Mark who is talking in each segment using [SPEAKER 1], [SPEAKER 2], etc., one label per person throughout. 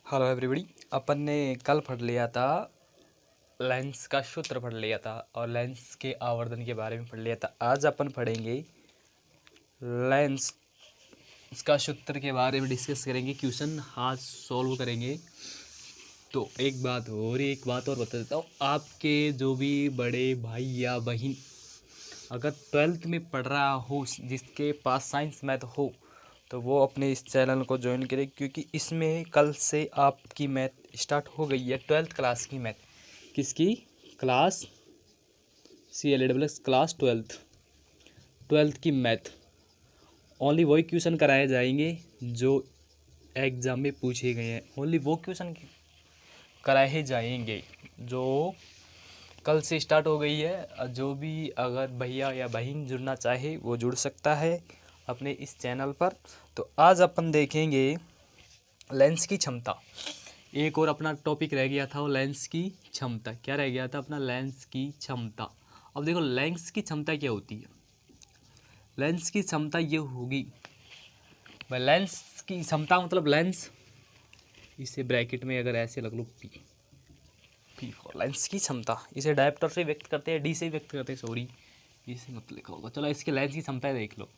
[SPEAKER 1] Hello everybody. अपन ने कल पढ़ लिया था, लेंस का सूत्र पढ़ लिया था और लेंस के आवर्धन के बारे में पढ़ लिया था। आज अपन पढ़ेंगे लेंस का सूत्र के बारे में डिस्कस करेंगे, क्वेश्चन हाथ सॉल्व करेंगे। तो एक बात और बता देता हूँ, आपके जो भी बड़े भाई या बहन अगर 12th में पढ़ रहा हो, जिसके पास साइंस मैथ हो, तो वो अपने इस चैनल को ज्वाइन करें, क्योंकि इसमें कल से आपकी मैथ स्टार्ट हो गई है। 12th क्लास की मैथ, किसकी क्लास? CLA क्लास 12th की मैथ। ओनली वही क्वेश्चन कराए जाएंगे जो एग्ज़ाम में पूछे गए हैं। ओनली वो क्वेश्चन कराए जाएंगे जो कल से स्टार्ट हो गई है। जो भी अगर भैया या बहन जुड़ना चाहे वो जुड़ सकता है अपने इस चैनल पर। तो आज अपन देखेंगे लेंस की क्षमता। एक और अपना टॉपिक रह गया था, वो लेंस की क्षमता। क्या रह गया था अपना? लेंस की क्षमता। अब देखो लेंस की क्षमता क्या होती है। लेंस की क्षमता ये होगी भाई, लेंस की क्षमता मतलब लेंस, इसे ब्रैकेट में अगर ऐसे लग लो पी फॉर लेंस की क्षमता। इसे डायप्टर से व्यक्त करते हैं, डी से व्यक्त करते हैं, सॉरी इसे मत लिखा होगा। चलो इसके लेंस की क्षमता देख लो।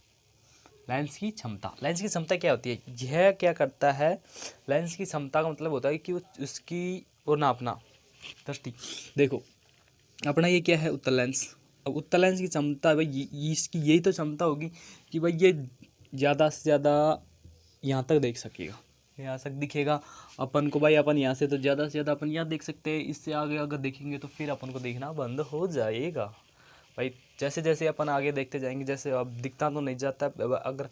[SPEAKER 1] लेंस की क्षमता, लेंस की क्षमता क्या होती है? यह क्या करता है? लेंस की क्षमता का मतलब होता है कि वो उसकी और नापना दृष्टि। देखो अपना ये क्या है, उत्तल लेंस। अब उत्तल लेंस की क्षमता भाई इसकी यही तो क्षमता होगी कि भाई ये ज़्यादा से ज़्यादा यहाँ तक देख सकेगा, यहाँ तक दिखेगा अपन को। भाई अपन यहाँ से तो ज़्यादा से ज़्यादा अपन यहाँ देख सकते हैं, इससे आगे अगर देखेंगे तो फिर अपन को देखना बंद हो जाएगा। भाई जैसे जैसे अपन आगे देखते जाएंगे, जैसे अब दिखता तो नहीं जाता। अगर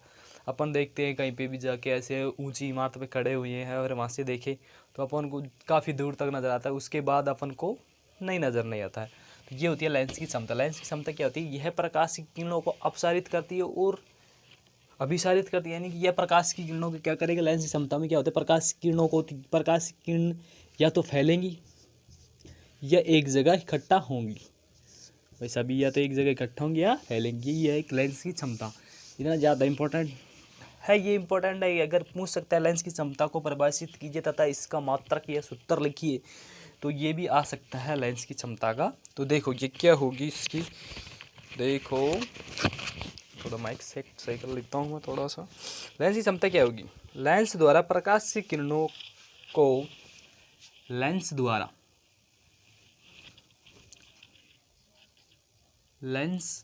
[SPEAKER 1] अपन देखते हैं कहीं पे भी जाके ऐसे ऊंची इमारत पे खड़े हुए हैं और वहाँ से देखे तो अपन को काफ़ी दूर तक नज़र आता है, उसके बाद अपन को नहीं नज़र नहीं आता है। तो ये होती है लेंस की क्षमता। लेंस की क्षमता क्या होती है? यह प्रकाश की किरणों को अपसारित करती है और अभिसारित करती है। यानी कि यह प्रकाश की किरणों को क्या करेगा? लेंस की क्षमता में क्या होता है? प्रकाश की किरणों को, प्रकाश की किरण या तो फैलेंगी या एक जगह इकट्ठा होंगी। भाई सभी या तो एक जगह इकट्ठा होंगी या फैलेंगी। यह एक लेंस की क्षमता। इतना ज़्यादा इंपॉर्टेंट है ये। इंपॉर्टेंट है, अगर पूछ सकता है लेंस की क्षमता को परिभाषित कीजिए तथा इसका मात्रक या सूत्र लिखिए, तो ये भी आ सकता है लेंस की क्षमता का। तो देखो ये क्या होगी इसकी। देखो थोड़ा माइक सेट सही कर लेता हूँ मैं थोड़ा सा। लेंस की क्षमता क्या होगी? लेंस द्वारा प्रकाश की किरणों को, लेंस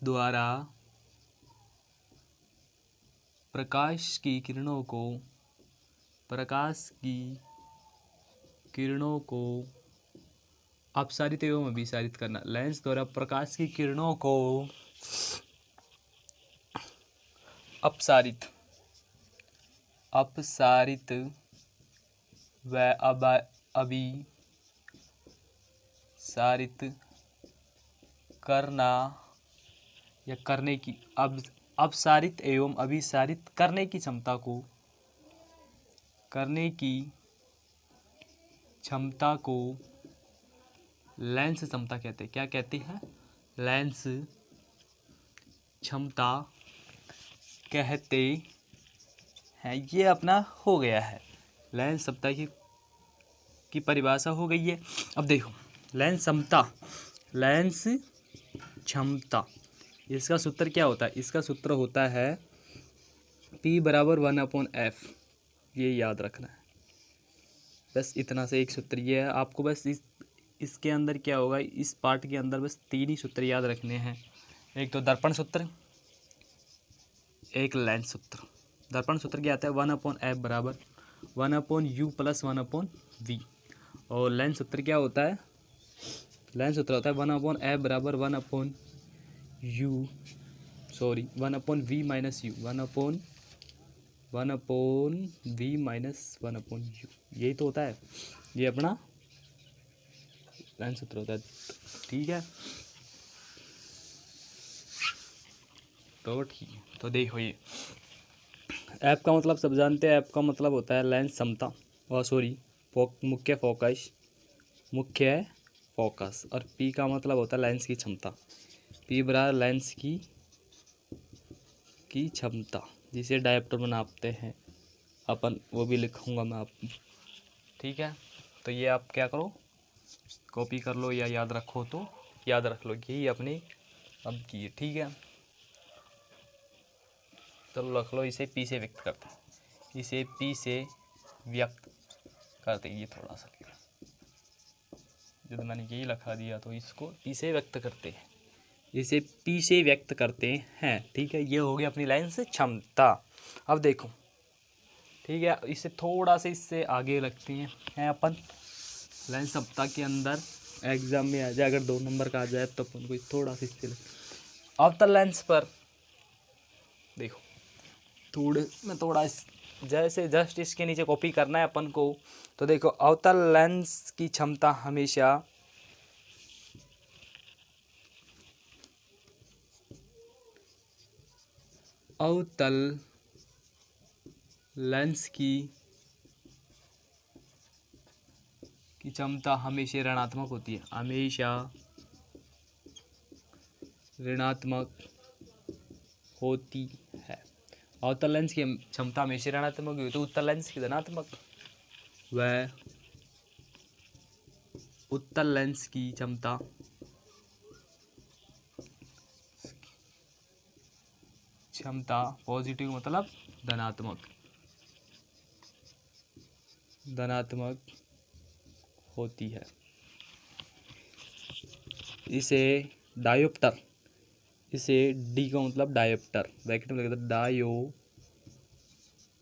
[SPEAKER 1] द्वारा प्रकाश की किरणों को अपसारित एवं अभिसारित करना। लेंस द्वारा प्रकाश की किरणों को अपसारित व अभिसारित करना या करने की, अपसारित एवं अभिसारित करने की क्षमता को लेंस क्षमता कहते हैं। क्या कहते हैं? लेंस क्षमता कहते हैं। ये अपना हो गया है, लेंस क्षमता की परिभाषा हो गई है। अब देखो लेंस क्षमता, इसका सूत्र क्या होता है? इसका सूत्र होता है P बराबर 1/f। ये याद रखना है, बस इतना से एक सूत्र ये है आपको। बस इसके अंदर क्या होगा, इस पार्ट के अंदर बस 3 ही सूत्र याद रखने हैं। एक तो दर्पण सूत्र, एक लेंस सूत्र। दर्पण सूत्र क्या आता है? 1/f बराबर 1/u प्लस 1/v। और लेंस सूत्र क्या होता है? लेंस सूत्र होता है 1/f बराबर 1/v minus u, 1/v minus 1/u। यही तो होता है, ये अपना लेंस सूत्र होता है। ठीक है, तो ठीक है। तो देखो ये ऐप का मतलब सब जानते हैं। ऐप का मतलब होता है लेंस क्षमता, और सॉरी मुख्य फोकस। और पी का मतलब होता है लेंस की क्षमता। पी बराबर लेंस की क्षमता, जिसे डायप्टर में नापते हैं अपन, वो भी लिखूंगा मैं ठीक है, तो ये आप क्या करो, कॉपी कर लो या याद रखो तो याद रख लो, यही अपनी अब की। ठीक है, तो रख लो, इसे पी से व्यक्त करते हैं, इसे पी से व्यक्त करते हैं। ये थोड़ा सा जब मैंने यही लिखा दिया तो इसको पी से व्यक्त करते हैं, इसे पी से व्यक्त करते हैं। ठीक है, ये हो गया अपनी लाइन से क्षमता। अब देखो, ठीक है, इसे थोड़ा सा इससे आगे रखते हैं अपन, लाइन क्षमता के अंदर एग्जाम में आ जाए, अगर 2 नंबर का आ जाए तो अपन को थोड़ा सा इससे अवतल लेंस पर देखो, थोड़ा जैसे जस्ट इसके नीचे कॉपी करना है अपन को। तो देखो, अवतल लेंस की क्षमता हमेशा अवतल लेंस की क्षमता हमेशा ऋणात्मक होती है, हमेशा ऋणात्मक होती है। अवतल लेंस की क्षमता हमेशा ऋणात्मक होती है, तो उत्तल लेंस की धनात्मक। वह उत्तल लेंस की क्षमता पॉजिटिव मतलब धनात्मक होती है। इसे डायोप्टर, इसे डी का मतलब डायोप्टर, ब्रैकेट में लिखा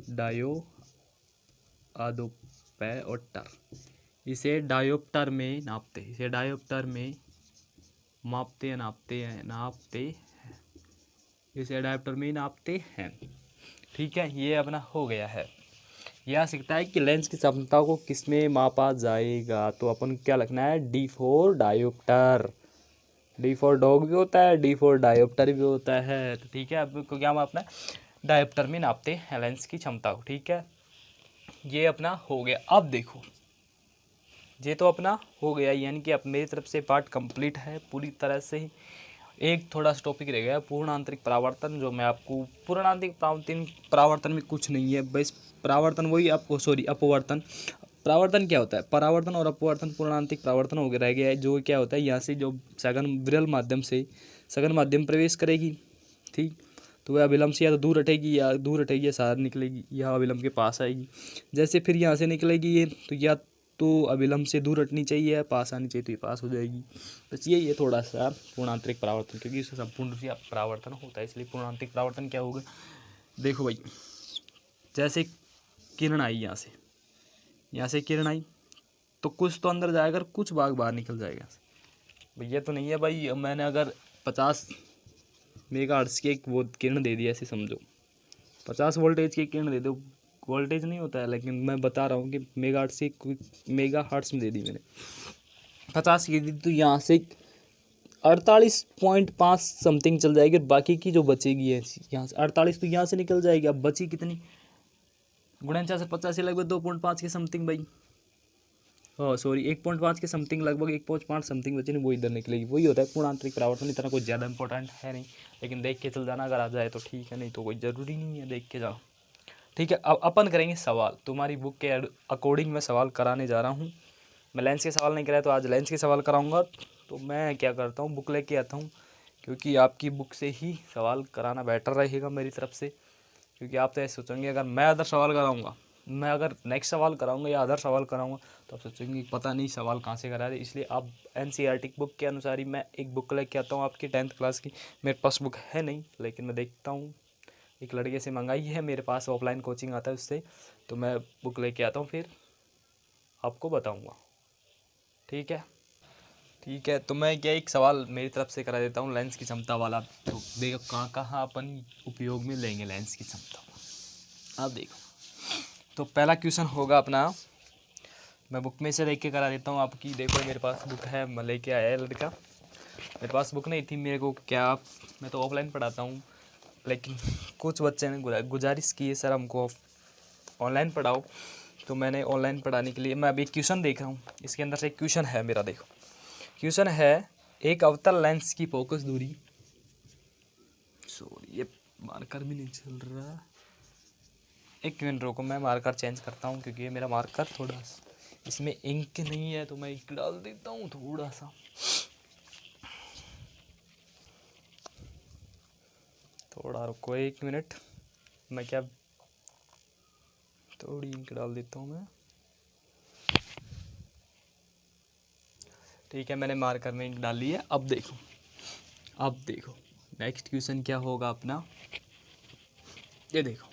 [SPEAKER 1] डायो आदोपै और टर, इसे डायोप्टर में नापते, इसे डायोप्टर में नापते हैं, इसे डायोप्टर में नापते हैं। ठीक है, ये अपना हो गया है। यह सीखता है कि लेंस की क्षमता को किस में मापा जाएगा, तो अपन क्या लिखना है, D for dioptre, D for dog भी होता है, डी फॉर डायोप्टर भी होता है। तो ठीक है, अब को क्या मापना है, डायोप्टर में नापते हैं लेंस की क्षमता को। ठीक है, ये अपना हो गया। अब देखो, ये तो अपना हो गया, यानी कि अब मेरी तरफ से पार्ट कंप्लीट है पूरी तरह से ही। एक थोड़ा सा टॉपिक रह गया, पूर्ण आंतरिक परावर्तन, जो मैं आपको पूर्ण आंतरिक परावर्तन में कुछ नहीं है, बस परावर्तन वही आपको अपवर्तन। परावर्तन क्या होता है, परावर्तन और अपवर्तन पूर्ण आंतरिक परावर्तन हो रह गया है। जो क्या होता है, यहाँ से जो सघन विरल माध्यम से सघन माध्यम प्रवेश करेगी, ठीक, तो वह अभिलंब से या तो दूर हटेगी या सार निकलेगी, या अभिलंब के पास आएगी। जैसे फिर यहाँ से निकलेगी ये, तो या तो अभिलंब से दूर हटनी चाहिए, पास आनी चाहिए, तो ये पास हो जाएगी। बस ये थोड़ा सा पूर्णांतरिक परावर्तन, क्योंकि इससे संपूर्ण रूप से परावर्तन होता है, इसलिए पूर्णांतरिक परावर्तन क्या होगा। देखो भाई, जैसे किरण आई यहाँ से किरण आई, तो कुछ तो अंदर जाएगा, कुछ भाग बाहर निकल जाएगा। भैया तो नहीं है भाई, मैंने अगर 50 मेगाहर्ट्ज की एक वो किरण दे दी, ऐसे समझो 50 वोल्टेज की किरण दे दो, वोल्टेज नहीं होता है, लेकिन मैं बता रहा हूँ कि मेगाहर्ट्ज में दे दी मैंने 50 की दी, तो यहाँ से 48.5 समथिंग चल जाएगी, और बाकी की जो बचेगी है यहाँ से 48, तो यहाँ से निकल जाएगी। अब बची कितनी, 49 से 50 से लगभग 2.5 के समथिंग भाई, हाँ सॉरी 1.5 के समथिंग, लगभग 1.5 समथिंग बची नहीं, वो इधर निकलेगी। वही होता है पूर्णांतरिक परावर्तन, इतना कोई ज़्यादा इंपॉर्टेंट है नहीं, लेकिन देख के चल जाना, अगर आ जाए तो ठीक है, नहीं तो कोई ज़रूरी नहीं है, देख के जाओ। ठीक है, अब अपन करेंगे सवाल, तुम्हारी बुक के अकॉर्डिंग मैं सवाल कराने जा रहा हूँ। मैं लेंस के सवाल नहीं कराया, तो आज लेंस के सवाल कराऊंगा। तो मैं क्या करता हूँ, बुक लेके आता हूँ, क्योंकि आपकी बुक से ही सवाल कराना बेटर रहेगा मेरी तरफ से। क्योंकि आप तो ऐसे सोचेंगे, अगर मैं अदर सवाल कराऊंगा, मैं अगर नेक्स्ट सवाल कराऊंगा या अदर सवाल कराऊंगा, तो आप सोचेंगे पता नहीं सवाल कहाँ से करा रहे। इसलिए आप NCERT बुक के अनुसार ही मैं एक बुक लेके आता हूँ आपकी 10th क्लास की। मेरे पास बुक है नहीं, लेकिन मैं देखता हूँ, एक लड़के से मंगाई है, मेरे पास ऑफलाइन कोचिंग आता है उससे, तो मैं बुक लेके आता हूँ, फिर आपको बताऊँगा। ठीक है, ठीक है, तो मैं क्या एक सवाल मेरी तरफ से करा देता हूँ लेंस की क्षमता वाला। तो देखो कहाँ कहाँ अपन उपयोग में लेंगे लेंस की क्षमता। अब देखो, तो पहला क्वेश्चन होगा अपना, मैं बुक में से देख के करा देता हूँ आपकी। देखो मेरे पास बुक है, मैं लेके आया है लड़का, मेरे पास बुक नहीं थी मेरे को, क्या मैं तो ऑफलाइन पढ़ाता हूँ, लेकिन कुछ बच्चे ने गुजारिश की है, सर हमको ऑनलाइन पढ़ाओ। तो मैंने ऑनलाइन पढ़ाने के लिए मैं अभी क्वेश्चन देख रहा हूँ, इसके अंदर से एक क्वेश्चन है मेरा। देखो क्वेश्चन है, एक अवतल लेंस की फोकस दूरी, सॉरी ये मार्कर भी नहीं चल रहा, एक मिनट रुको, मैं मार्कर चेंज करता हूँ, क्योंकि ये मेरा मार्कर थोड़ा इसमें इंक नहीं है तो मैं इंक डाल देता हूँ थोड़ा सा, थोड़ा रुको 1 मिनट। मैं क्या थोड़ी इंक डाल देता हूँ मैं। ठीक है, मैंने मार्कर में इंक डाल ली है। अब देखो नेक्स्ट क्वेश्चन क्या होगा अपना, ये देखो।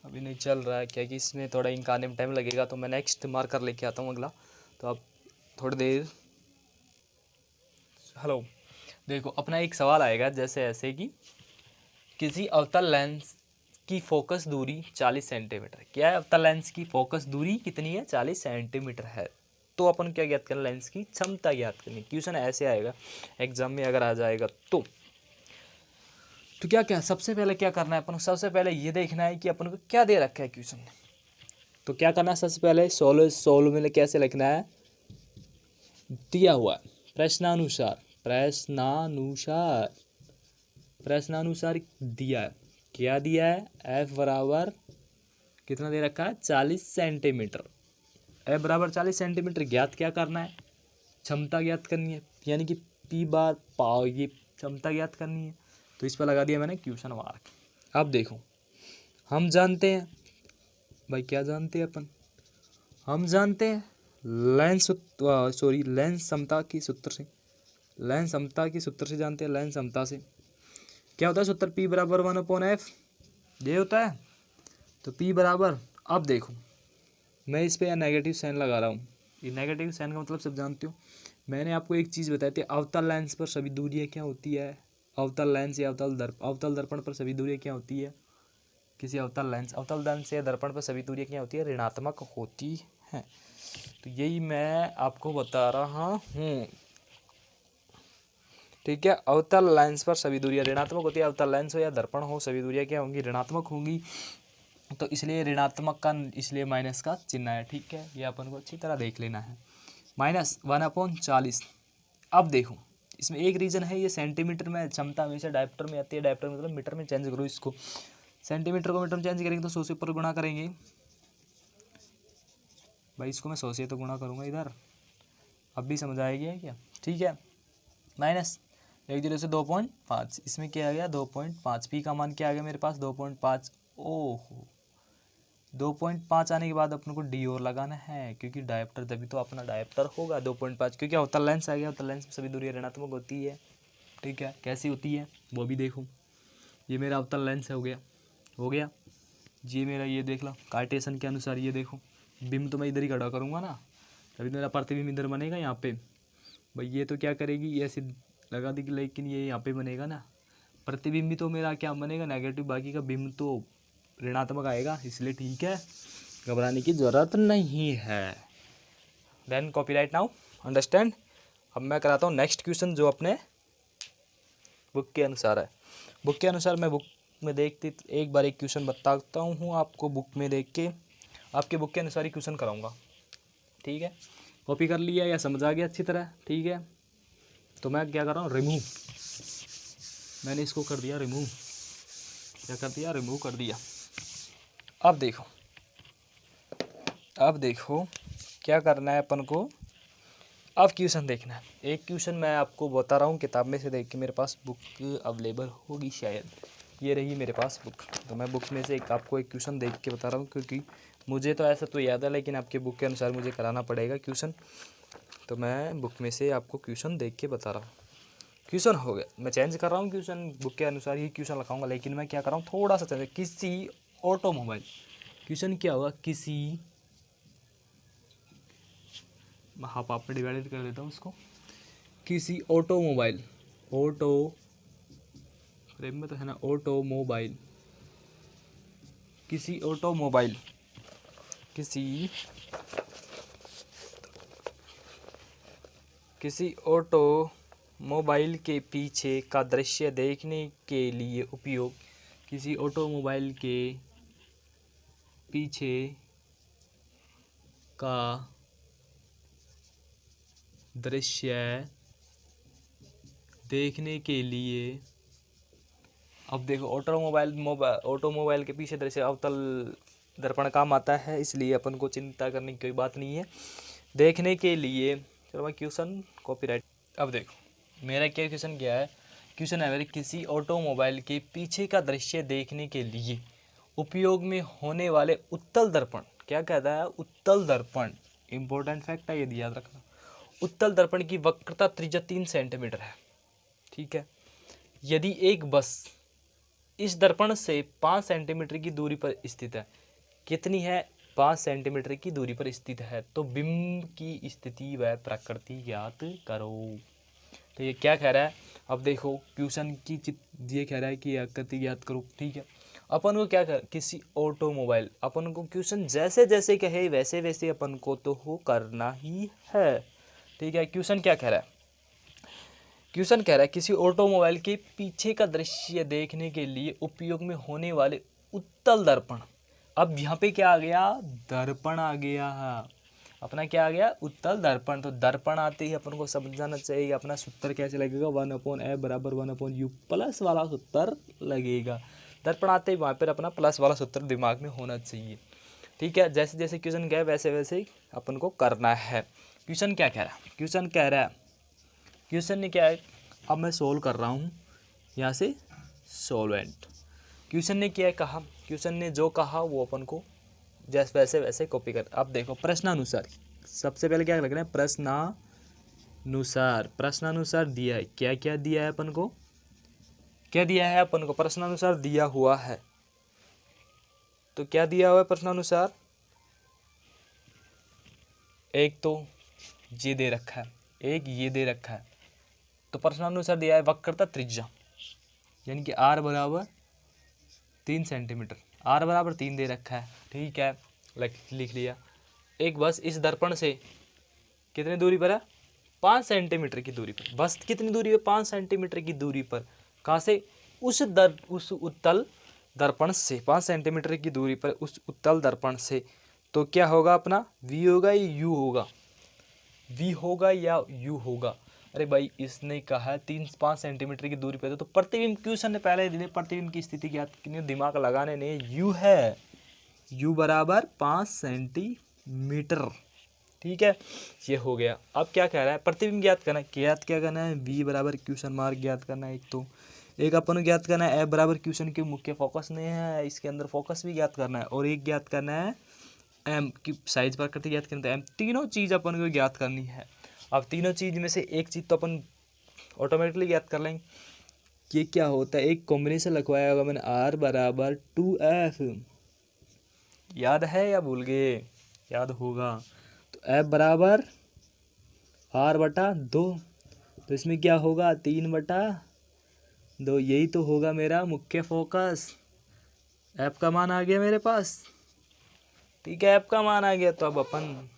[SPEAKER 1] अभी नहीं चल रहा है क्या कि इसमें थोड़ा इंक आने में टाइम लगेगा, तो मैं नेक्स्ट मार्कर लेके आता हूँ अगला। तो अब थोड़ी देर, हेलो, देखो अपना एक सवाल आएगा जैसे ऐसे कि किसी अवतल लेंस की फोकस दूरी 40 सेंटीमीटर। क्या है, अवतल लेंस की फोकस दूरी कितनी है, 40 सेंटीमीटर है। तो अपन क्या ज्ञात करना, लेंस की क्षमता ज्ञात करनी। क्वेश्चन ऐसे आएगा एग्जाम में अगर आ जाएगा तो क्या क्या सबसे पहले क्या करना है अपन को, सबसे पहले ये देखना है कि अपन को क्या दे रखा है क्वेश्चन में। तो क्या करना है, सबसे पहले सोलो में कैसे लिखना है, दिया हुआ प्रश्नानुसार दिया है। क्या दिया है, एफ बराबर कितना दे रखा है, 40 सेंटीमीटर। एफ बराबर 40 सेंटीमीटर ज्ञात क्या करना है, क्षमता ज्ञात करनी है, यानी कि पी बार पाओ, ये क्षमता ज्ञात करनी है। तो इस पर लगा दिया मैंने क्वेश्चन मार्क। अब देखो, हम जानते हैं भाई, क्या जानते हैं अपन, हम जानते हैं लेंस समता की सूत्र से, लेंस समता की सूत्र से जानते हैं। लेंस समता से क्या होता है, सूत्र P बराबर 1/f, ये होता है। तो P बराबर, अब देखो मैं इस पे नेगेटिव साइन लगा रहा हूँ। ये नेगेटिव साइन का मतलब सब जानते हो। मैंने आपको एक चीज़ बताई थी, अवतल लेंस पर सभी दूरियाँ क्या होती है, अवतल लेंस या अवतल दर्पण पर सभी दूरियाँ क्या होती है, किसी अवतल लेंस या दर्पण पर सभी दूरियाँ क्या होती है, ऋणात्मक होती हैं। तो यही मैं आपको बता रहा हूँ, ठीक है। अवतल लेंस पर सभी दूरियाँ ऋणात्मक होती है, अवतल लेंस हो या दर्पण हो सभी दूरियाँ क्या होंगी, ऋणात्मक होंगी। तो इसलिए ऋणात्मक का इसलिए माइनस का चिन्ह है, ठीक है। ये अपन को अच्छी तरह देख लेना है, -1/40। अब देखो इसमें एक रीजन है, ये सेंटीमीटर में क्षमता हमेशा डायप्टर में आती है, डायप्टर मतलब मीटर में चेंज करो इसको, सेंटीमीटर को मीटर में चेंज करेंगे तो 100 से ऊपर गुणा करेंगे भाई, इसको मैं 100 से तो गुणा करूँगा इधर, अब भी समझ आएगी क्या, ठीक है। माइनस 1 से 2.5, इसमें क्या आ गया 2.5, पी का मान क्या आ गया मेरे पास 2.5। ओहो, 2.5 आने के बाद अपन को डी और लगाना है, क्योंकि डायप्टर तभी तो अपना डायप्टर होगा 2.5, क्योंकि अवतल लेंस आ गया, अवतल लेंस में सभी दूरी ऋणात्मक होती है, ठीक है। कैसी होती है वो भी देखो, ये मेरा अवतल लेंस हो गया ये मेरा, ये देख लो कार्टेशियन के अनुसार, ये देखो बिंब तो मैं इधर ही खड़ा करूँगा ना, तभी मेरा प्रतिबिंब इधर बनेगा यहाँ पे भाई। ये तो क्या करेगी, ये ऐसे लगा देगी, लेकिन ये यहाँ पे बनेगा ना, प्रतिबिंब तो मेरा क्या बनेगा नेगेटिव, बाकी का बिंब तो ऋणात्मक आएगा, इसलिए ठीक है, घबराने की ज़रूरत नहीं है। Then copyright now, understand. अब मैं कराता हूँ नेक्स्ट क्वेश्चन जो अपने बुक के अनुसार है। बुक के अनुसार मैं बुक में देखती एक बार एक क्वेश्चन बताता हूँ आपको, बुक में देख के आपके बुक के अनुसार ही क्वेश्चन कराऊंगा, ठीक है। कॉपी कर लिया या समझ आ गया अच्छी तरह, ठीक है। तो मैं क्या कर रहा हूँ, रिमूव, मैंने इसको कर दिया रिमूव, क्या कर दिया, रिमूव कर दिया। अब देखो क्या करना है अपन को, अब क्वेश्चन देखना है। एक क्वेश्चन मैं आपको बता रहा हूँ किताब में से देख के, मेरे पास बुक अवेलेबल होगी शायद, ये रही मेरे पास बुक। तो मैं बुक में से आपको एक क्वेश्चन देख के बता रहा हूँ, क्योंकि मुझे तो ऐसा तो याद है, लेकिन आपके बुक के अनुसार मुझे कराना पड़ेगा क्वेश्चन। तो मैं बुक में से आपको क्वेश्चन देख के बता रहा हूँ। क्वेश्चन हो गया, मैं चेंज कर रहा हूँ क्वेश्चन, बुक के अनुसार ही क्वेश्चन लिखाऊंगा, लेकिन मैं क्या कर रहा हूँ थोड़ा सा चेंज, किसी ऑटोमोबाइल, क्वेश्चन क्या होगा, किसी, हाफ हाफ में डिवाइडेड कर देता हूँ उसको, किसी ऑटोमोबाइल, ऑटो फ्रेम में तो है ना, ऑटोमोबाइल, किसी ऑटोमोबाइल, किसी ऑटोमोबाइल के पीछे का दृश्य देखने के लिए उपयोग, किसी ऑटोमोबाइल के पीछे का दृश्य देखने के लिए अब देखो ऑटोमोबाइल के पीछे दृश्य अवतल दर्पण काम आता है, इसलिए अपन को चिंता करने की कोई बात नहीं है। देखने के लिए चलो मैं क्वेश्चन कॉपीराइट। अब देखो मेरा क्या क्वेश्चन क्या है, क्वेश्चन है मेरे, किसी ऑटोमोबाइल के पीछे का दृश्य देखने के लिए उपयोग में होने वाले उत्तल दर्पण, क्या कहता है उत्तल दर्पण, इंपॉर्टेंट फैक्ट है ये याद रखना। उत्तल दर्पण की वक्रता त्रिज्या 3 सेंटीमीटर है, ठीक है। यदि एक बस इस दर्पण से 5 सेंटीमीटर की दूरी पर स्थित है, कितनी है 5 सेंटीमीटर की दूरी पर स्थित है, तो बिंब की स्थिति व प्रकृति ज्ञात करो। तो ये क्या कह रहा है, अब देखो क्वेश्चन की ये कह रहा है कि आकृति ज्ञात करो, ठीक है। अपन को क्या कर, किसी ऑटोमोबाइल, अपन को क्वेश्चन जैसे जैसे कहे वैसे वैसे अपन को तो हो करना ही है, ठीक है। क्वेश्चन क्या कह रहा है, क्वेश्चन कह रहा है किसी ऑटोमोबाइल के पीछे का दृश्य देखने के लिए उपयोग में होने वाले उत्तल दर्पण। अब यहाँ पे क्या आ गया, दर्पण आ गया, अपना क्या आ गया, उत्तल दर्पण। तो दर्पण आते ही अपन को समझाना चाहिए अपना सूत्र कैसे लगेगा, 1/f बराबर 1/u प्लस वाला सूत्र लगेगा। दर्पण आते ही वहाँ पर अपना प्लस वाला सूत्र दिमाग में होना चाहिए, ठीक है। जैसे जैसे क्वेश्चन गए वैसे वैसे ही अपन को करना है। क्वेश्चन क्या कह रहा है, क्वेश्चन कह रहा है, क्वेश्चन ने क्या है, अब मैं सोल्व कर रहा हूँ यहाँ से सॉल्वेंट। क्वेश्चन ने क्या कहा, क्वेश्चन ने जो कहा वो अपन को जैसे वैसे वैसे कॉपी कर। अब देखो प्रश्नानुसार, सबसे पहले क्या लगना है, प्रश्नानुसार। प्रश्नानुसार दिया है, क्या क्या दिया है अपन को, क्या दिया है अपन को, प्रश्नानुसार दिया हुआ है। तो क्या दिया हुआ है प्रश्नानुसार, एक तो ये दे रखा है, एक ये दे रखा है। तो प्रश्नानुसार दिया है वक्रता त्रिज्या, यानी कि r बराबर 3 सेंटीमीटर, r बराबर 3 दे रखा है, ठीक है, लिख लिया। एक बस इस दर्पण से कितनी दूरी पर है, 5 सेंटीमीटर की दूरी पर। बस कितनी दूरी है, 5 सेंटीमीटर की दूरी पर। कहाँ से, उस उत्तल दर्पण से 5 सेंटीमीटर की दूरी पर उस उत्तल दर्पण से। तो क्या होगा अपना, v होगा या u होगा, v होगा या u होगा। अरे भाई इसने कहा 3-5 सेंटीमीटर की दूरी पे, तो प्रतिबिंब, क्वेश्चन ने पहले दिन प्रतिबिंब की स्थिति ज्ञात करनी, दिमाग लगाने ने, u है, u बराबर 5 सेंटीमीटर, ठीक है, ये हो गया। अब क्या कह रहा है, प्रतिबिंब ज्ञात करना है, ज्ञात क्या करना है, v बराबर क्वेश्चन मार्क ज्ञात करना है। एक तो एक अपन को ज्ञात करना है f बराबर क्वेश्चन के मुख्य फोकस नहीं है, इसके अंदर फोकस भी ज्ञात करना है, और एक ज्ञात करना है m की साइज प्रकृति ज्ञात करना है। m तीनों चीज़ अपन को ज्ञात करनी है। अब तीनों चीज़ में से एक चीज़ तो अपन ऑटोमेटिकली ज्ञात कर लेंगे, ये क्या होता है, एक कॉम्बिनेशन लिखवाया होगा मैंने, r बराबर 2f, याद है या भूल गए, याद होगा। तो f बराबर r/2, तो इसमें क्या होगा 3/2, यही तो होगा मेरा मुख्य फोकस। f का मान आ गया मेरे पास, ठीक है, f का मान आ गया। तो अब अपन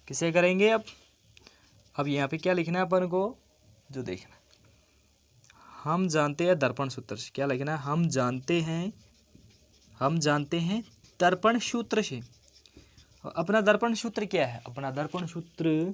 [SPEAKER 1] किसे करेंगे, अब यहाँ पे क्या लिखना है अपन को, जो देखना हम जानते हैं दर्पण सूत्र से, क्या लिखना है, हम जानते हैं दर्पण सूत्र से। अपना दर्पण सूत्र क्या है, अपना दर्पण सूत्र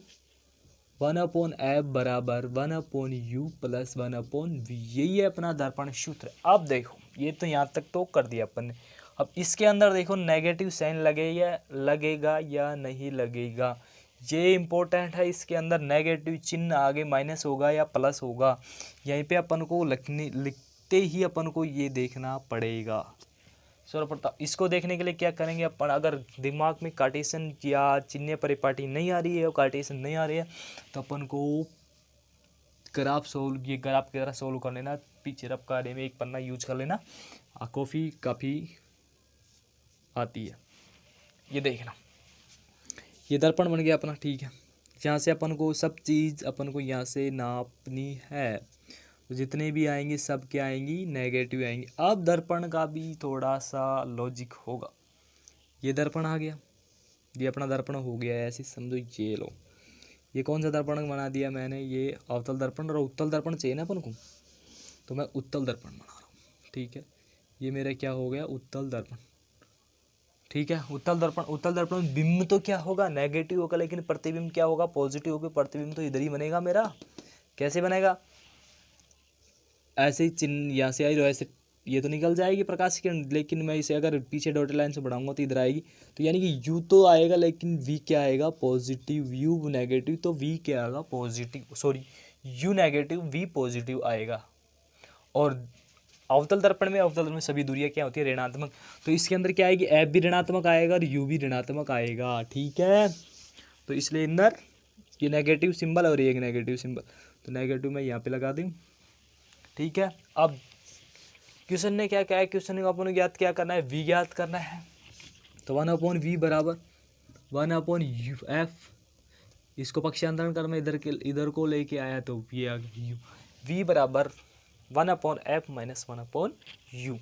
[SPEAKER 1] 1/f बराबर 1/u प्लस 1/v, यही है अपना दर्पण सूत्र। अब देखो ये तो यहाँ तक तो कर दिया अपन ने। अब इसके अंदर देखो नेगेटिव साइन लगेगा या नहीं लगेगा, ये इम्पोर्टेंट है। इसके अंदर नेगेटिव चिन्ह आगे माइनस होगा या प्लस होगा, यहीं पे अपन को लिखते ही अपन को ये देखना पड़ेगा। सर्वप्रथम इसको देखने के लिए क्या करेंगे अपन, अगर दिमाग में कार्टेशियन या चिन्ह परिपाटी नहीं आ रही है और कार्टेशियन नहीं आ रही है, तो अपन को ग्राफ सोल्व, ये ग्राफ की तरह सोल्व कर लेना, पीछे रफ कार्य में एक पन्ना यूज कर लेना, कॉफ़ी काफ़ी आती है। ये देखना, ये दर्पण बन गया अपना, ठीक है। यहाँ से अपन को सब चीज़ अपन को यहाँ से नापनी है, तो जितने भी आएंगे सब क्या आएंगी, नेगेटिव आएंगी। अब दर्पण का भी थोड़ा सा लॉजिक होगा, ये दर्पण आ गया, ये अपना दर्पण हो गया, ऐसे समझो। ये लो, ये कौन सा दर्पण बना दिया मैंने, ये अवतल दर्पण, और उत्तल दर्पण चाहिए ना अपन को, तो मैं उत्तल दर्पण बना रहा हूँ, ठीक है। ये मेरा क्या हो गया, उत्तल दर्पण, ठीक है। उत्तल दर्पण में बिंब तो क्या होगा, नेगेटिव होगा, लेकिन प्रतिबिंब क्या होगा, पॉजिटिव होगा। प्रतिबिंब तो इधर ही बनेगा मेरा, कैसे बनेगा, ऐसे ही चिन्ह यहाँ से आई, ऐसे ये तो निकल जाएगी प्रकाश की किरण, लेकिन मैं इसे अगर पीछे डॉटेड लाइन से बढ़ाऊंगा तो इधर आएगी, तो यानी कि यू तो आएगा लेकिन वी क्या आएगा पॉजिटिव, यू नेगेटिव तो वी क्या आएगा positive, sorry you negative V positive आएगा। और अवतल दर्पण में सभी दूरियां क्या होती है ऋणात्मक, तो इसके अंदर क्या आएगी एफ भी ऋणात्मक आएगा और यू भी ऋणात्मक आएगा, ठीक है। तो इसलिए अंदर ये नेगेटिव सिंबल और ये एक नेगेटिव सिंबल, तो नेगेटिव मैं यहाँ पे लगा दूँ, ठीक है। अब क्वेश्चन ने क्या कहा है, क्वेश्चन को अपन ज्ञात क्या करना है, वी ज्ञात करना है, तो 1/v बराबर 1/u एफ, इसको पक्षांतरण करना इधर को लेके आया तो ये आ गया यू, वी बराबर 1/f माइनस 1/u,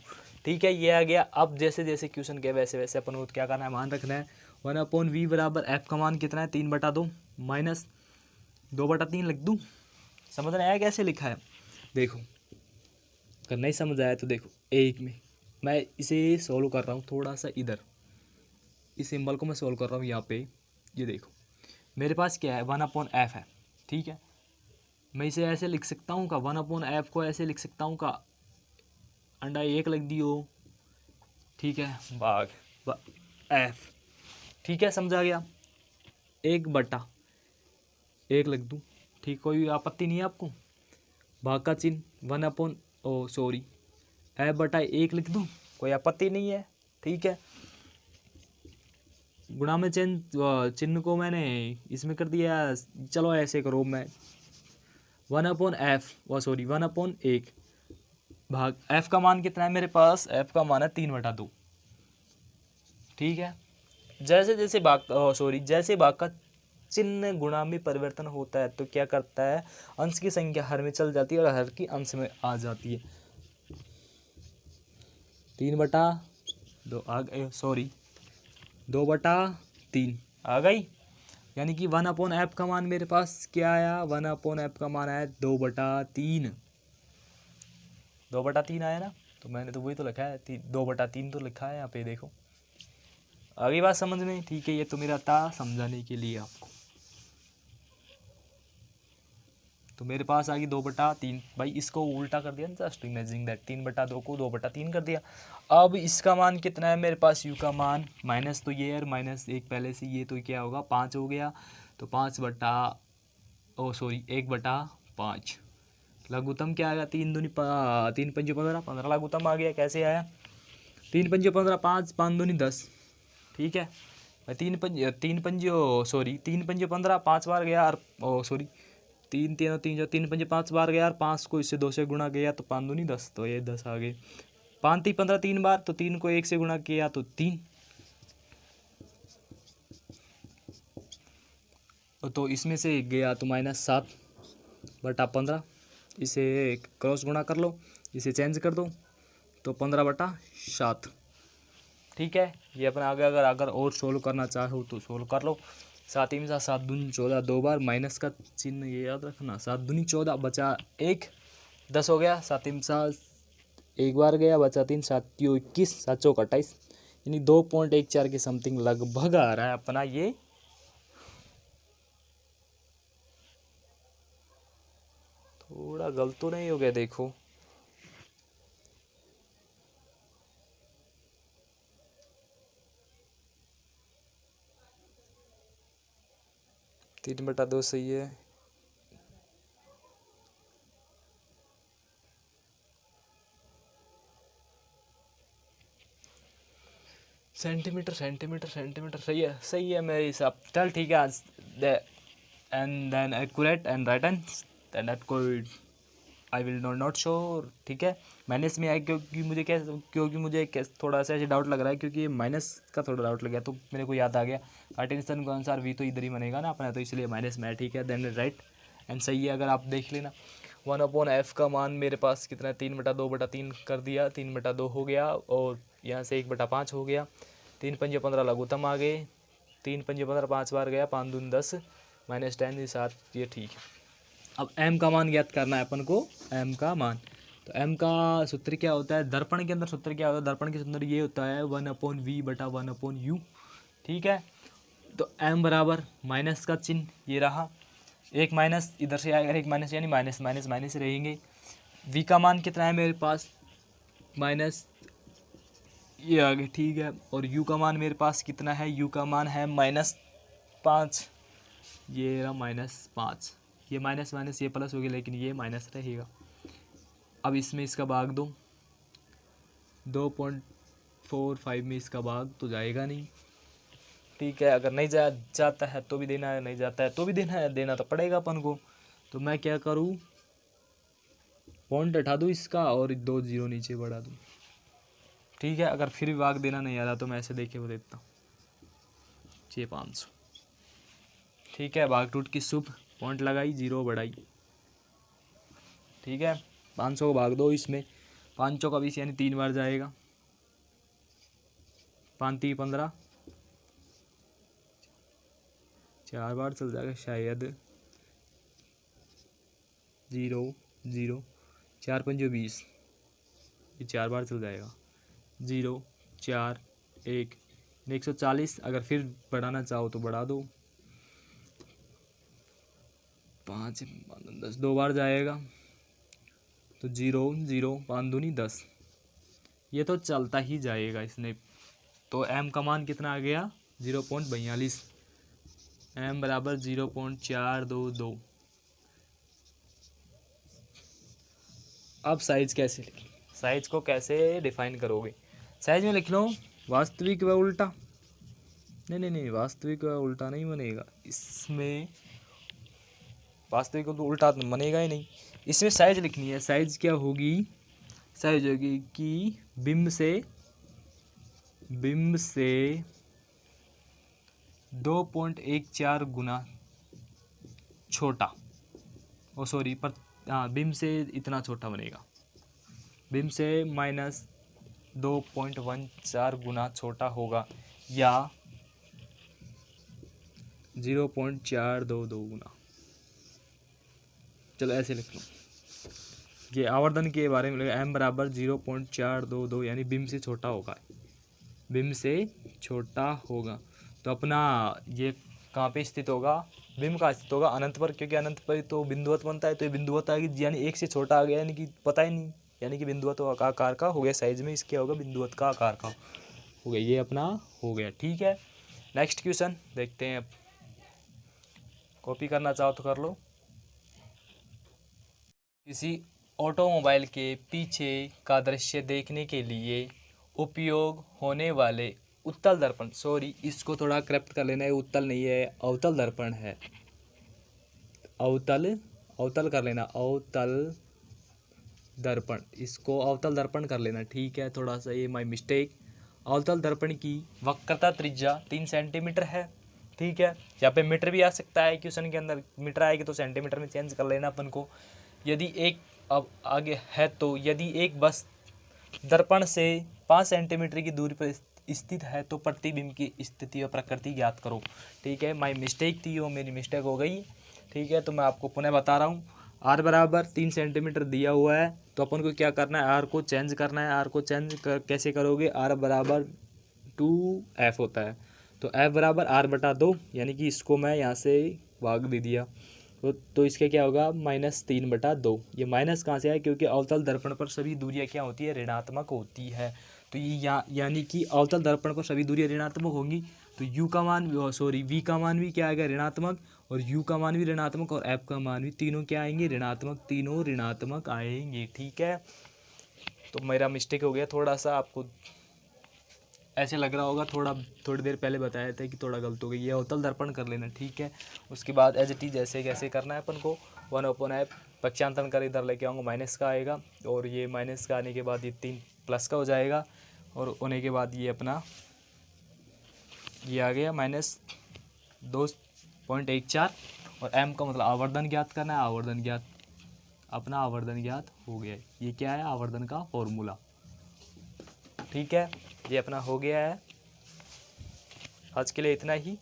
[SPEAKER 1] ठीक है, ये आ गया। अब जैसे जैसे क्वेश्चन के वैसे वैसे अपन को क्या करना है, मान रखना है 1/v बराबर f का मान कितना है 3/2 माइनस 2/3 लिख दूँ, समझ में आया कैसे लिखा है, देखो अगर नहीं समझ आया तो देखो एक में मैं इसे सॉल्व कर रहा हूँ, थोड़ा सा इधर इस सिंबल को मैं सॉल्व कर रहा हूँ यहाँ पे, ये देखो मेरे पास क्या है 1/f है, ठीक है, मैं इसे ऐसे लिख सकता हूँ का 1/f को ऐसे लिख सकता हूँ का अंडा एक लिख दियो, ठीक है, भाग f, ठीक है, समझा गया, 1/1 लिख दूँ, ठीक, कोई आपत्ति नहीं है आपको, भाग का चिन्ह f/1 लिख दूँ, कोई आपत्ति नहीं है, ठीक है। गुणा में चिन्ह को मैंने इसमें कर दिया, चलो ऐसे करो, मैं 1/1 भाग f का मान कितना है मेरे पास, f का मान है 3/2, ठीक है। जैसे जैसे जैसे भाग का चिन्ह गुणा में परिवर्तन होता है तो क्या करता है, अंश की संख्या हर में चल जाती है और हर की अंश में आ जाती है, 3/2 आ गई, 2/3 आ गई, यानी कि 1/f का मान मेरे पास क्या आया, 1/f का मान आया 2/3, 2/3 आया ना, तो मैंने तो वही तो लिखा है 2/3 तो लिखा है यहाँ पे, देखो आगे बात समझ में, ठीक है, ये तो मेरा था समझाने के लिए आपको, तो मेरे पास आ गई 2/3, भाई इसको उल्टा कर दिया, जस्ट इमेजिन दैट 3/2 को 2/3 कर दिया। अब इसका मान कितना है मेरे पास, यू का मान माइनस, तो ये यार -1 पहले से, ये तो क्या होगा 5 हो गया, तो 1/5, लघुत्तम क्या आएगा 3 दूनी 3 पंजे 15 लघुत्तम आ गया, कैसे आया 3 पंजे 15, 5 दूनी 10, ठीक है, 3 पंजे 15, 5 बार गया, और 3 पंजे 5 बार गया, और 5 को इससे 2 से गुणा किया तो 5 दूनी 10, तो ये 10 आ गए, 5 3 15 3 बार, तो 3 को 1 से गुणा किया तो 3, तो इसमें से गया तो -7/15, इसे क्रॉस गुणा कर लो, इसे चेंज कर दो तो 15/7, ठीक है। ये अपना आगे अगर और सोल्व करना चाहो तो सोल्व कर लो, 7 में 7 दूनी 14, 2 बार माइनस का चिन्ह ये याद रखना, 7 दूनी 14 बचा 1, 10 हो गया, 7 में 7 एक बार गया, बचा 3, 7 21, 7 चौक 28, यानी 2.14 के समथिंग लगभग आ रहा है अपना ये, थोड़ा गलत तो नहीं हो गया, देखो 3/2 सही है, सेंटीमीटर सही है मेरे हिसाब, चल ठीक है, and then accurate and right answer, then that कोई आई विल नॉट शो, ठीक है। माइनस में आया क्योंकि मुझे थोड़ा सा ऐसे डाउट लग रहा है, क्योंकि माइनस का थोड़ा डाउट लग गया, तो मेरे को याद आ गया कार्टेशियन के अनुसार वी तो इधर ही बनेगा ना अपना, तो इसलिए माइनस में है, ठीक है, देन राइट एंड सही है। अगर आप देख लेना 1/f का मान मेरे पास कितना है, 3/2/3 कर दिया, 3/2 हो गया, और यहाँ से 1/5 हो गया, 3 पंजे 15 लघुत्तम आ गए, 3 पंजे 15 5 बार गया, 5 दूनी 10 -10 7, ये ठीक है। अब m का मान ज्ञात करना है अपन को, m का मान, तो m का सूत्र क्या होता है, दर्पण के अंदर सूत्र क्या होता है, दर्पण के अंदर ये होता है 1/v/1/u, ठीक है। तो m बराबर माइनस का चिन्ह ये रहा, एक माइनस इधर से आएगा, एक माइनस यानी माइनस रहेंगे, v का मान कितना है मेरे पास, माइनस ये आगे, ठीक है। और u का मान मेरे पास कितना है, u का मान है -5, ये रहा -5, ये माइनस माइनस ये प्लस हो गया, लेकिन ये माइनस रहेगा। अब इसमें इसका भाग दो, 2.45 में इसका भाग तो जाएगा नहीं, ठीक है। अगर नहीं जाता है तो भी देना है, नहीं जाता है तो भी देना है, देना तो पड़ेगा अपन को। तो मैं क्या करूँ, पॉइंट हटा दूँ इसका और 2 0 नीचे बढ़ा दूँ, ठीक है। अगर फिर भी भाग देना नहीं आ रहा तो मैं ऐसे देखे वो देता हूँ, 500, ठीक है। भाग टूट की शुभ, पॉइंट लगाई, 0 बढ़ाई, ठीक है। 500 को भाग दो इसमें, 500 का 20 यानी 3 बार जाएगा, 5 3 15, 4 बार चल जाएगा शायद, 0 0, 4 5 20, ये 4 बार चल जाएगा, 0 4 1, 140। अगर फिर बढ़ाना चाहो तो बढ़ा दो, 5 10, 2 बार जाएगा तो 0 0, 5 दूनी 10, ये तो चलता ही जाएगा इसने। तो m का मान कितना आ गया, 0.42, m बराबर 0.422। अब साइज कैसे लिखें, साइज को कैसे डिफाइन करोगे, साइज में लिख लो वास्तविक व उल्टा, नहीं वास्तविक व उल्टा नहीं बनेगा, इसमें वास्तविक तो उल्टा तो बनेगा ही नहीं। इसमें साइज लिखनी है, साइज क्या होगी, साइज होगी कि बिंब से 2.14 गुना छोटा, ओ सॉरी पर हाँ, बिंब से इतना छोटा बनेगा, बिंब से -2.14 गुना छोटा होगा, या 0.422 गुना। चलो ऐसे लिख लो, ये आवर्धन के बारे में लगेगा, m बराबर 0.422 यानी बिंब से छोटा होगा, बिंब से छोटा होगा। तो अपना ये कहाँ पे स्थित होगा, बिंब का स्थित होगा अनंत पर, क्योंकि अनंत पर तो बिंदुवत बनता है, तो ये बिंदुवत आ गई, यानी 1 से छोटा आ गया, यानी कि पता ही नहीं, यानी कि बिंदुवत आकार का हो गया, साइज में इसके होगा बिंदुवत का आकार का हो गया, ये अपना हो गया, ठीक है। नेक्स्ट क्वेश्चन देखते हैं, अब कॉपी करना चाहो तो कर लो। किसी ऑटोमोबाइल के पीछे का दृश्य देखने के लिए उपयोग होने वाले उत्तल दर्पण, सॉरी इसको थोड़ा करेक्ट कर लेना है, उत्तल नहीं है अवतल दर्पण है, अवतल कर लेना, अवतल दर्पण, इसको अवतल दर्पण कर लेना, ठीक है। थोड़ा सा ये माय मिस्टेक। अवतल दर्पण की वक्रता त्रिज्या 3 सेंटीमीटर है, ठीक है। यहाँ पे मीटर भी आ सकता है, क्वेश्चन के अंदर मीटर आएगी तो सेंटीमीटर में चेंज कर लेना अपन को। यदि एक अब आगे है तो यदि एक बस दर्पण से 5 सेंटीमीटर की दूरी पर स्थित है तो प्रतिबिंब की स्थिति और प्रकृति ज्ञात करो, ठीक है। माय मिस्टेक थी, वो मेरी मिस्टेक हो गई, ठीक है। तो मैं आपको पुनः बता रहा हूँ, r बराबर 3 सेंटीमीटर दिया हुआ है, तो अपन को क्या करना है, r को चेंज करना है। r को चेंज कैसे करोगे, r बराबर 2f होता है, तो f बराबर r बटा 2, यानी कि इसको मैं यहाँ से भाग दे दिया, तो इसका क्या होगा, -3 बटा 2। ये माइनस कहाँ से आया, क्योंकि अवतल दर्पण पर सभी दूरियाँ क्या होती है, ऋणात्मक होती है। तो ये यानी कि अवतल दर्पण पर सभी दूरियाँ ऋणात्मक होंगी, तो u का मान सॉरी v का मान भी क्या आएगा, ऋणात्मक, और u का मान भी ऋणात्मक, और f का मान भी, तीनों क्या आएंगे, ऋणात्मक, तीनों ऋणात्मक आएंगे, ठीक है। तो मेरा मिस्टेक हो गया थोड़ा सा, आपको ऐसे लग रहा होगा, थोड़ी देर पहले बताया था कि थोड़ा गलत हो गई, ये अवतल दर्पण कर लेना, ठीक है। उसके बाद एज इट इज ऐसे कैसे करना है अपन को, 1/f पक्षांतरण कर इधर लेके आऊँगा, माइनस का आएगा, और ये माइनस का आने के बाद ये 3 प्लस का हो जाएगा, और होने के बाद ये अपना ये आ गया -2.14, और m का मतलब आवर्धन ज्ञात करना है, आवर्धन ज्ञात, अपना आवर्धन ज्ञात हो गया। ये क्या है, आवर्धन का फॉर्मूला, ठीक है। ये अपना हो गया है। आज के लिए इतना ही।